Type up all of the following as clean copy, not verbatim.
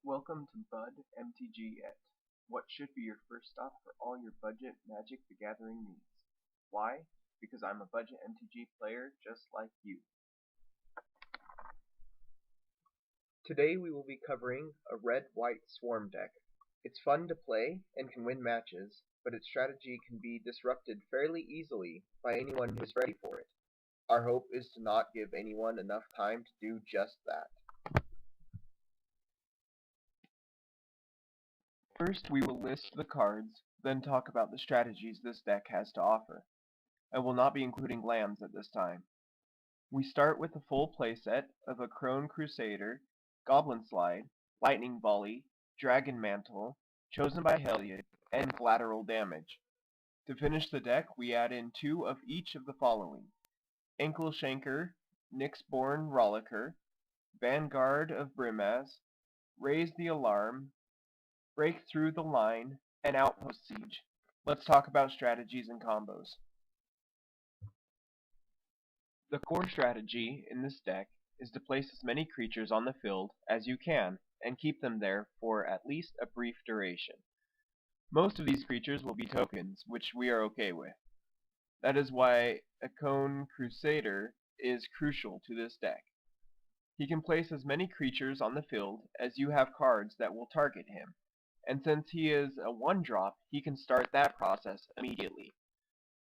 Welcome to Budmtget. What should be your first stop for all your budget Magic the Gathering needs. Why? Because I'm a budget MTG player just like you. Today we will be covering a red-white swarm deck. It's fun to play and can win matches, but its strategy can be disrupted fairly easily by anyone who is ready for it. Our hope is to not give anyone enough time to do just that. First, we will list the cards, then talk about the strategies this deck has to offer. I will not be including lands at this time. We start with the full playset of Akroan Crusader, Goblin Slide, Lightning Volley, Dragon Mantle, Chosen by Heliod, and Collateral Damage. To finish the deck, we add in 2 of each of the following: Ankleshanker, Nyxborn Rollicker, Vanguard of Brimaz, Raise the Alarm, Break Through the Line, and Outpost Siege. Let's talk about strategies and combos. The core strategy in this deck is to place as many creatures on the field as you can and keep them there for at least a brief duration. Most of these creatures will be tokens, which we are okay with. That is why Akroan Crusader is crucial to this deck. He can place as many creatures on the field as you have cards that will target him, and since he is a 1-drop, he can start that process immediately.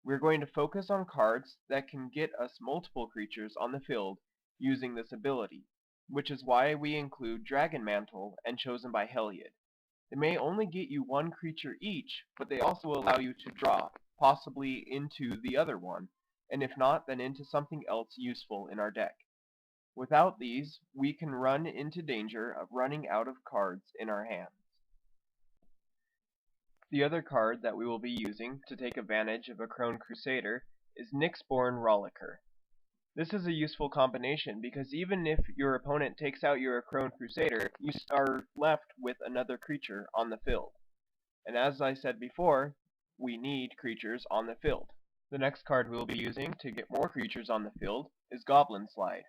We're going to focus on cards that can get us multiple creatures on the field using this ability, which is why we include Dragon Mantle and Chosen by Heliod. They may only get you 1 creature each, but they also allow you to draw, possibly into the other one, and if not, then into something else useful in our deck. Without these, we can run into danger of running out of cards in our hands. The other card that we will be using to take advantage of Akroan Crusader is Nyxborn Rollicker. This is a useful combination because even if your opponent takes out your Akroan Crusader, you are left with another creature on the field. And as I said before, we need creatures on the field. The next card we will be using to get more creatures on the field is Goblin Slide.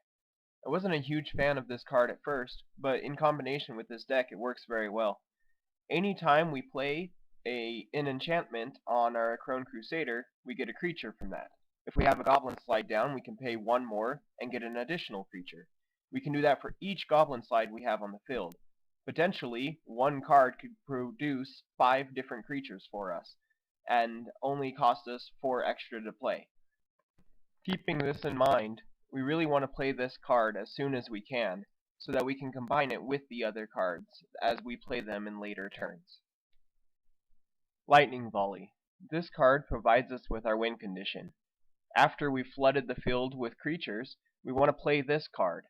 I wasn't a huge fan of this card at first, but in combination with this deck it works very well. Anytime we play an enchantment on our Akroan Crusader, we get a creature from that. If we have a Goblin Slide down, we can pay 1 more and get an additional creature. We can do that for each Goblin Slide we have on the field. Potentially, 1 card could produce 5 different creatures for us, and only cost us 4 extra to play. Keeping this in mind, we really want to play this card as soon as we can, so that we can combine it with the other cards as we play them in later turns. Lightning Volley. This card provides us with our win condition. After we've flooded the field with creatures, we want to play this card.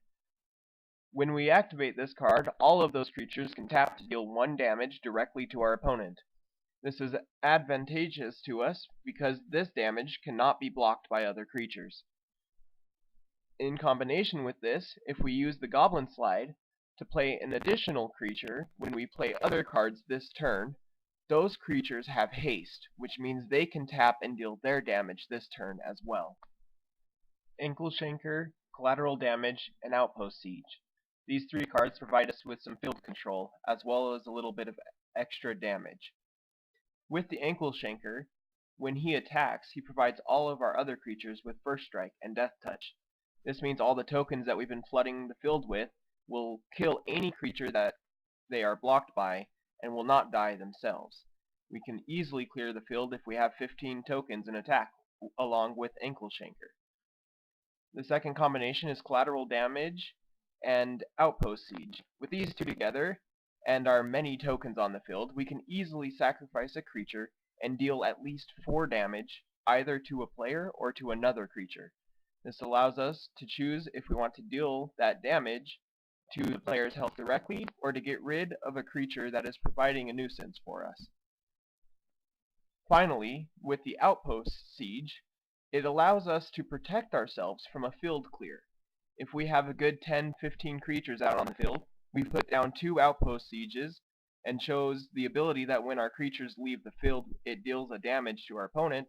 When we activate this card, all of those creatures can tap to deal 1 damage directly to our opponent. This is advantageous to us because this damage cannot be blocked by other creatures. In combination with this, if we use the Goblin Slide to play an additional creature when we play other cards this turn, those creatures have haste, which means they can tap and deal their damage this turn as well. Ankleshanker, Collateral Damage, and Outpost Siege. These 3 cards provide us with some field control, as well as a little bit of extra damage. With the Ankleshanker, when he attacks, he provides all of our other creatures with First Strike and Death Touch. This means all the tokens that we've been flooding the field with will kill any creature that they are blocked by, and will not die themselves. We can easily clear the field if we have 15 tokens in attack, along with Ankleshanker. The second combination is Collateral Damage and Outpost Siege. With these 2 together, and our many tokens on the field, we can easily sacrifice a creature and deal at least 4 damage, either to a player or to another creature. This allows us to choose if we want to deal that damage to the player's health directly, or to get rid of a creature that is providing a nuisance for us. Finally, with the Outpost Siege, it allows us to protect ourselves from a field clear. If we have a good 10-15 creatures out on the field, we put down 2 Outpost Sieges, and shows the ability that when our creatures leave the field, it deals a damage to our opponent.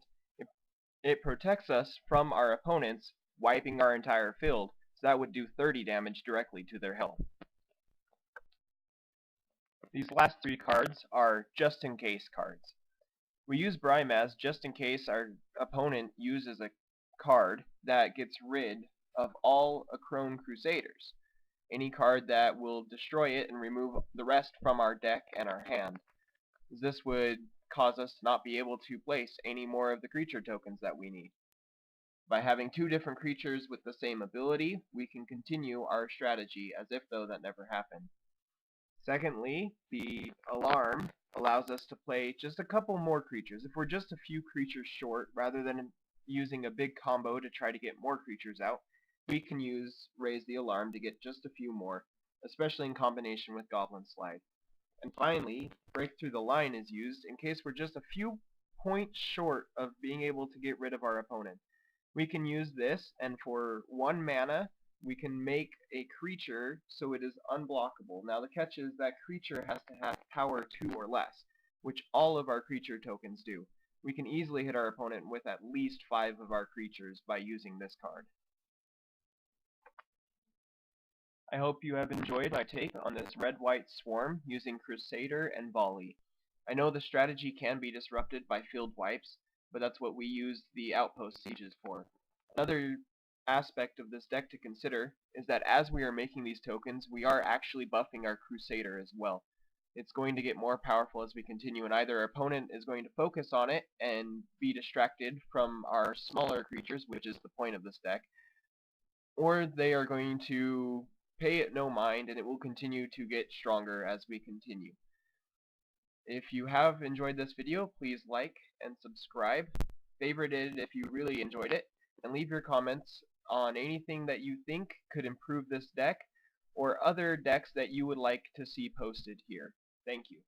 It protects us from our opponents wiping our entire field, so that would do 30 damage directly to their health. These last three cards are just in case cards. We use Brimaz just in case our opponent uses a card that gets rid of all Akroan Crusaders. Any card that will destroy it and remove the rest from our deck and our hand. This would cause us to not be able to place any more of the creature tokens that we need. By having two different creatures with the same ability, we can continue our strategy as if though that never happened. Secondly, the alarm allows us to play just a couple more creatures. If we're just a few creatures short, rather than using a big combo to try to get more creatures out, we can use Raise the Alarm to get just a few more, especially in combination with Goblin Slide. And finally, Break Through the Line is used in case we're just a few points short of being able to get rid of our opponent. We can use this, and for 1 mana, we can make a creature so it is unblockable. Now the catch is that creature has to have power 2 or less, which all of our creature tokens do. We can easily hit our opponent with at least 5 of our creatures by using this card. I hope you have enjoyed my take on this red-white swarm using Crusader and Volley. I know the strategy can be disrupted by field wipes, but that's what we use the outpost sieges for. Another aspect of this deck to consider is that as we are making these tokens, we are actually buffing our Crusader as well. It's going to get more powerful as we continue, and either our opponent is going to focus on it and be distracted from our smaller creatures, which is the point of this deck, or they are going to pay it no mind and it will continue to get stronger as we continue. If you have enjoyed this video, please like and subscribe, favorite it if you really enjoyed it, and leave your comments on anything that you think could improve this deck or other decks that you would like to see posted here. Thank you.